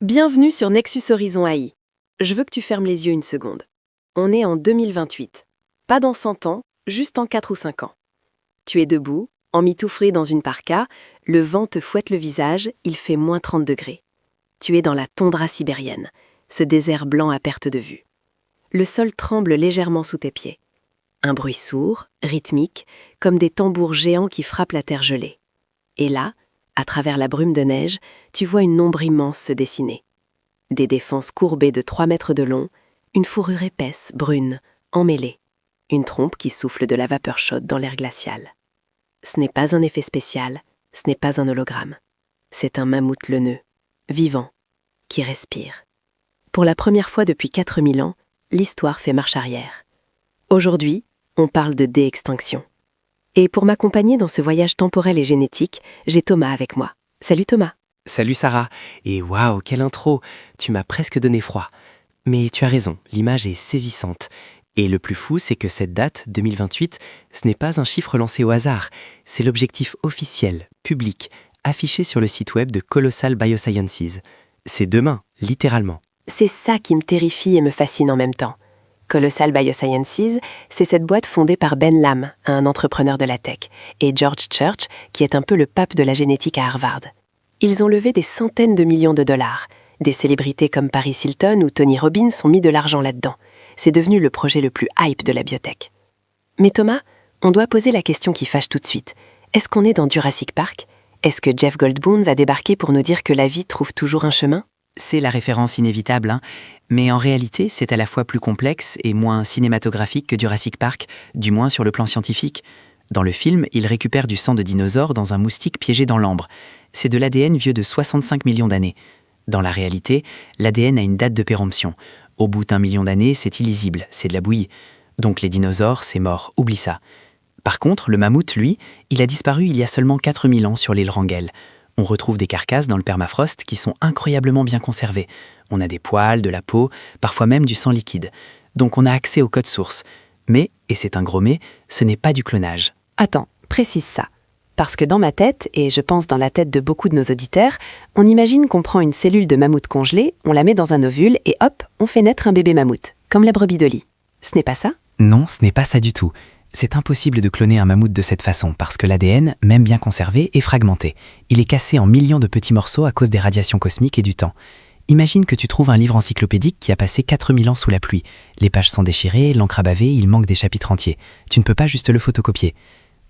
Bienvenue sur Nexus Horizon AI. Je veux que tu fermes les yeux une seconde. On est en 2028. Pas dans 100 ans, juste en 4 ou 5 ans. Tu es debout, emmitouflé dans une parka, le vent te fouette le visage, il fait moins 30 degrés. Tu es dans la toundra sibérienne, ce désert blanc à perte de vue. Le sol tremble légèrement sous tes pieds. Un bruit sourd, rythmique, comme des tambours géants qui frappent la terre gelée. Et là, à travers la brume de neige, tu vois une ombre immense se dessiner. Des défenses courbées de 3 mètres de long, une fourrure épaisse, brune, emmêlée. Une trompe qui souffle de la vapeur chaude dans l'air glacial. Ce n'est pas un effet spécial, ce n'est pas un hologramme. C'est un mammouth laineux, vivant, qui respire. Pour la première fois depuis 4000 ans, l'histoire fait marche arrière. Aujourd'hui, on parle de déextinction. Et pour m'accompagner dans ce voyage temporel et génétique, j'ai Thomas avec moi. Salut Thomas. Salut Sarah, et waouh, quelle intro, tu m'as presque donné froid. Mais tu as raison, l'image est saisissante. Et le plus fou, c'est que cette date, 2028, ce n'est pas un chiffre lancé au hasard, c'est l'objectif officiel, public, affiché sur le site web de Colossal Biosciences. C'est demain, littéralement. C'est ça qui me terrifie et me fascine en même temps. Colossal Biosciences, c'est cette boîte fondée par Ben Lam, un entrepreneur de la tech, et George Church, qui est un peu le pape de la génétique à Harvard. Ils ont levé des centaines de millions de dollars. Des célébrités comme Paris Hilton ou Tony Robbins ont mis de l'argent là-dedans. C'est devenu le projet le plus hype de la biotech. Mais Thomas, on doit poser la question qui fâche tout de suite. Est-ce qu'on est dans Jurassic Park ? Est-ce que Jeff Goldblum va débarquer pour nous dire que la vie trouve toujours un chemin ? C'est la référence inévitable, hein. Mais en réalité, c'est à la fois plus complexe et moins cinématographique que Jurassic Park, du moins sur le plan scientifique. Dans le film, il récupère du sang de dinosaures dans un moustique piégé dans l'ambre. C'est de l'ADN vieux de 65 millions d'années. Dans la réalité, l'ADN a une date de péremption. Au bout d'1 million d'années, c'est illisible, c'est de la bouillie. Donc les dinosaures, c'est mort, oublie ça. Par contre, le mammouth, lui, il a disparu il y a seulement 4000 ans sur l'île Wrangel. On retrouve des carcasses dans le permafrost qui sont incroyablement bien conservées. On a des poils, de la peau, parfois même du sang liquide. Donc on a accès au code source. Mais, et c'est un gros mais, ce n'est pas du clonage. Attends, précise ça. Parce que dans ma tête, et je pense dans la tête de beaucoup de nos auditeurs, on imagine qu'on prend une cellule de mammouth congelée, on la met dans un ovule et hop, on fait naître un bébé mammouth, comme la brebis de lit. Ce n'est pas ça ? Non, ce n'est pas ça du tout. C'est impossible de cloner un mammouth de cette façon parce que l'ADN, même bien conservé, est fragmenté. Il est cassé en millions de petits morceaux à cause des radiations cosmiques et du temps. Imagine que tu trouves un livre encyclopédique qui a passé 4000 ans sous la pluie. Les pages sont déchirées, l'encre a bavé, il manque des chapitres entiers. Tu ne peux pas juste le photocopier.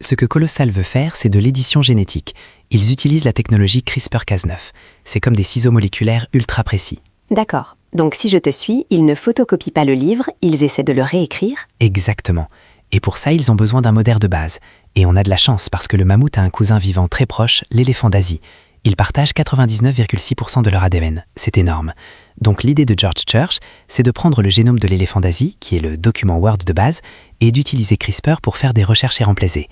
Ce que Colossal veut faire, c'est de l'édition génétique. Ils utilisent la technologie CRISPR-Cas9. C'est comme des ciseaux moléculaires ultra précis. D'accord. Donc si je te suis, ils ne photocopient pas le livre, ils essaient de le réécrire ? Exactement. Et pour ça, ils ont besoin d'un modèle de base. Et on a de la chance parce que le mammouth a un cousin vivant très proche, l'éléphant d'Asie. Ils partagent 99,6% de leur ADN. C'est énorme. Donc l'idée de George Church, c'est de prendre le génome de l'éléphant d'Asie, qui est le document Word de base, et d'utiliser CRISPR pour faire des recherches et remplacer.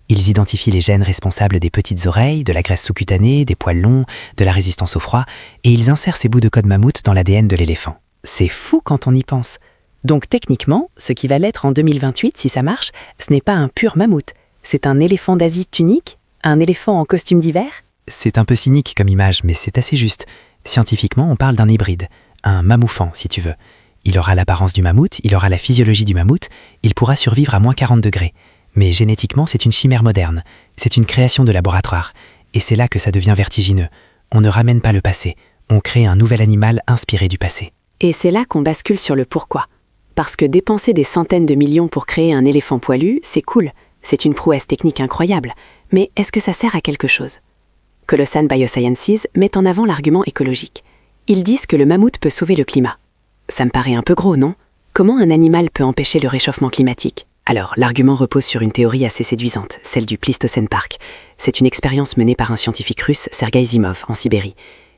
Ils identifient les gènes responsables des petites oreilles, de la graisse sous-cutanée, des poils longs, de la résistance au froid, et ils insèrent ces bouts de code mammouth dans l'ADN de l'éléphant. C'est fou quand on y pense. Donc techniquement, ce qui va l'être en 2028, si ça marche, ce n'est pas un pur mammouth. C'est un éléphant d'Asie tunique, un éléphant en costume d'hiver. C'est un peu cynique comme image, mais c'est assez juste. Scientifiquement, on parle d'un hybride, un mammouthant si tu veux. Il aura l'apparence du mammouth, il aura la physiologie du mammouth, il pourra survivre à moins 40 degrés. Mais génétiquement, c'est une chimère moderne, c'est une création de laboratoire. Et c'est là que ça devient vertigineux. On ne ramène pas le passé, on crée un nouvel animal inspiré du passé. Et c'est là qu'on bascule sur le pourquoi. Parce que dépenser des centaines de millions pour créer un éléphant poilu, c'est cool, c'est une prouesse technique incroyable. Mais est-ce que ça sert à quelque chose ? Colossal Biosciences met en avant l'argument écologique. Ils disent que le mammouth peut sauver le climat. Ça me paraît un peu gros, non ? Comment un animal peut empêcher le réchauffement climatique ? Alors, l'argument repose sur une théorie assez séduisante, celle du Pleistocène Park. C'est une expérience menée par un scientifique russe, Sergueï Zimov, en Sibérie.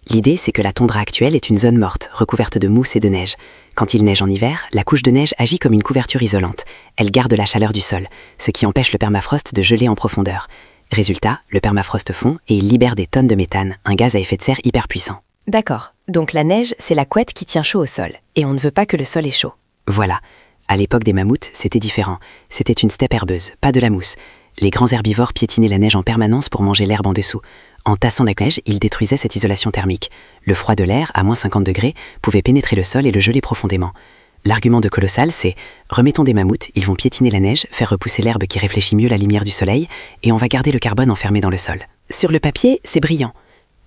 L'idée, c'est que la toundra actuelle est une zone morte, recouverte de mousse et de neige. Quand il neige en hiver, la couche de neige agit comme une couverture isolante. Elle garde la chaleur du sol, ce qui empêche le permafrost de geler en profondeur. Résultat, le permafrost fond et il libère des tonnes de méthane, un gaz à effet de serre hyper puissant. D'accord. Donc la neige, c'est la couette qui tient chaud au sol. Et on ne veut pas que le sol est chaud. Voilà. À l'époque des mammouths, c'était différent. C'était une steppe herbeuse, pas de la mousse. Les grands herbivores piétinaient la neige en permanence pour manger l'herbe en dessous. En tassant la neige, ils détruisaient cette isolation thermique. Le froid de l'air, à moins 50 degrés, pouvait pénétrer le sol et le geler profondément. L'argument de Colossal, c'est « remettons des mammouths, ils vont piétiner la neige, faire repousser l'herbe qui réfléchit mieux la lumière du soleil, et on va garder le carbone enfermé dans le sol. » Sur le papier, c'est brillant.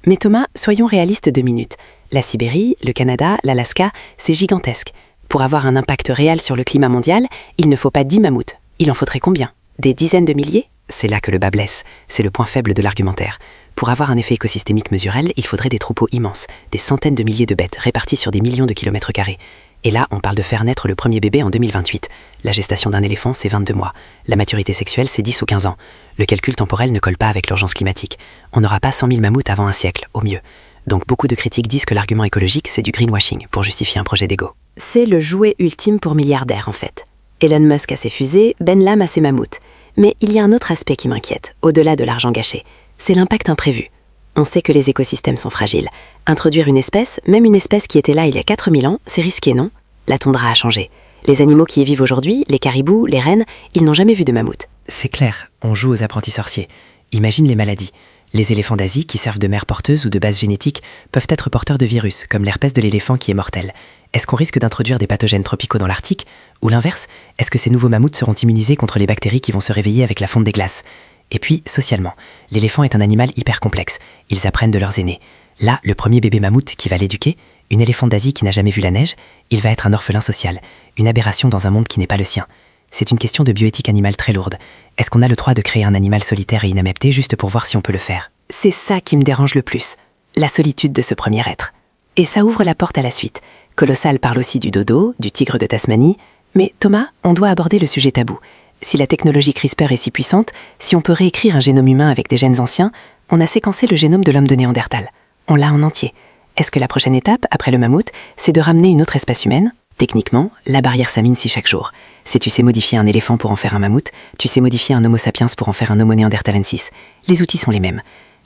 Mais Thomas, soyons réalistes 2 minutes. La Sibérie, le Canada, l'Alaska, c'est gigantesque. Pour avoir un impact réel sur le climat mondial, il ne faut pas 10 mammouths. Il en faudrait combien? Des dizaines de milliers? C'est là que le bas blesse. C'est le point faible de l'argumentaire. Pour avoir un effet écosystémique mesurable, il faudrait des troupeaux immenses, des centaines de milliers de bêtes réparties sur des millions de kilomètres carrés. Et là, on parle de faire naître le premier bébé en 2028. La gestation d'un éléphant, c'est 22 mois. La maturité sexuelle, c'est 10 ou 15 ans. Le calcul temporel ne colle pas avec l'urgence climatique. On n'aura pas 100 000 mammouths avant un siècle, au mieux. Donc beaucoup de critiques disent que l'argument écologique, c'est du greenwashing pour justifier un projet d'égo. C'est le jouet ultime pour milliardaires, en fait. Elon Musk a ses fusées, Ben Lam a ses mammouths. Mais il y a un autre aspect qui m'inquiète, au-delà de l'argent gâché. C'est l'impact imprévu. On sait que les écosystèmes sont fragiles. Introduire une espèce, même une espèce qui était là il y a 4000 ans, c'est risqué, non? La toundra a changé. Les animaux qui y vivent aujourd'hui, les caribous, les rennes, ils n'ont jamais vu de mammouth. C'est clair, on joue aux apprentis sorciers. Imagine les maladies. Les éléphants d'Asie, qui servent de mère porteuse ou de base génétique, peuvent être porteurs de virus, comme l'herpès de l'éléphant qui est mortel. Est-ce qu'on risque d'introduire des pathogènes tropicaux dans l'Arctique? Ou l'inverse, est-ce que ces nouveaux mammouths seront immunisés contre les bactéries qui vont se réveiller avec la fonte des glaces? Et puis, socialement, l'éléphant est un animal hyper complexe. Ils apprennent de leurs aînés. Là, le premier bébé mammouth qui va l'éduquer, une éléphant d'Asie qui n'a jamais vu la neige, il va être un orphelin social, une aberration dans un monde qui n'est pas le sien. C'est une question de bioéthique animale très lourde. Est-ce qu'on a le droit de créer un animal solitaire et inadapté juste pour voir si on peut le faire? C'est ça qui me dérange le plus, la solitude de ce premier être. Et ça ouvre la porte à la suite. Colossal parle aussi du dodo, du tigre de Tasmanie, mais Thomas, on doit aborder le sujet tabou. Si la technologie CRISPR est si puissante, si on peut réécrire un génome humain avec des gènes anciens, on a séquencé le génome de l'homme de Néandertal. On l'a en entier. Est-ce que la prochaine étape, après le mammouth, c'est de ramener une autre espèce humaine? Techniquement, la barrière s'amincit chaque jour. Si tu sais modifier un éléphant pour en faire un mammouth, tu sais modifier un Homo sapiens pour en faire un Homo neanderthalensis. Les outils sont les mêmes.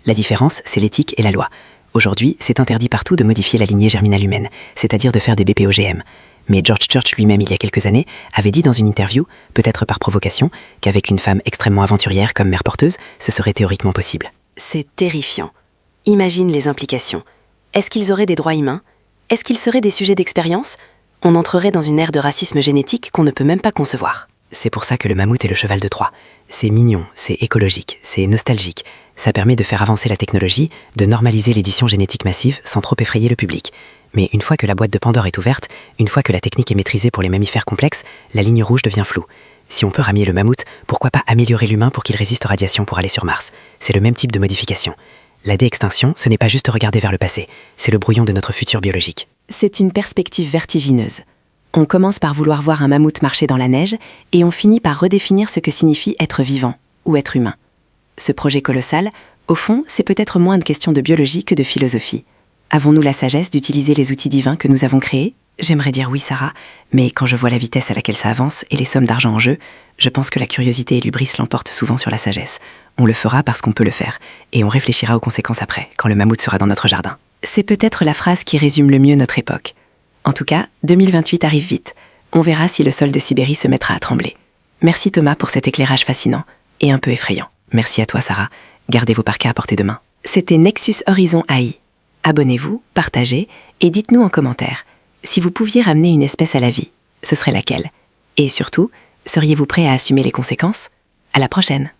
La différence, c'est l'éthique et la loi. Aujourd'hui, c'est interdit partout de modifier la lignée germinale humaine, c'est-à-dire de faire des bébés OGM. Mais George Church lui-même, il y a quelques années, avait dit dans une interview, peut-être par provocation, qu'avec une femme extrêmement aventurière comme mère porteuse, ce serait théoriquement possible. C'est terrifiant. Imagine les implications. Est-ce qu'ils auraient des droits humains? Est-ce qu'ils seraient des sujets d'expérience? On entrerait dans une ère de racisme génétique qu'on ne peut même pas concevoir. C'est pour ça que le mammouth est le cheval de Troie. C'est mignon, c'est écologique, c'est nostalgique. Ça permet de faire avancer la technologie, de normaliser l'édition génétique massive sans trop effrayer le public. Mais une fois que la boîte de Pandore est ouverte, une fois que la technique est maîtrisée pour les mammifères complexes, la ligne rouge devient floue. Si on peut ramener le mammouth, pourquoi pas améliorer l'humain pour qu'il résiste aux radiations pour aller sur Mars? C'est le même type de modification. La déextinction, ce n'est pas juste regarder vers le passé, c'est le brouillon de notre futur biologique. C'est une perspective vertigineuse. On commence par vouloir voir un mammouth marcher dans la neige et on finit par redéfinir ce que signifie être vivant ou être humain. Ce projet colossal, au fond, c'est peut-être moins une question de biologie que de philosophie. Avons-nous la sagesse d'utiliser les outils divins que nous avons créés? J'aimerais dire oui, Sarah, mais quand je vois la vitesse à laquelle ça avance et les sommes d'argent en jeu, je pense que la curiosité et l'hubris l'emportent souvent sur la sagesse. On le fera parce qu'on peut le faire, et on réfléchira aux conséquences après, quand le mammouth sera dans notre jardin. C'est peut-être la phrase qui résume le mieux notre époque. En tout cas, 2028 arrive vite. On verra si le sol de Sibérie se mettra à trembler. Merci Thomas pour cet éclairage fascinant et un peu effrayant. Merci à toi Sarah. Gardez vos parkas à portée de main. C'était Nexus Horizon AI. Abonnez-vous, partagez et dites-nous en commentaire. Si vous pouviez ramener une espèce à la vie, ce serait laquelle? Et surtout, seriez-vous prêt à assumer les conséquences? À la prochaine!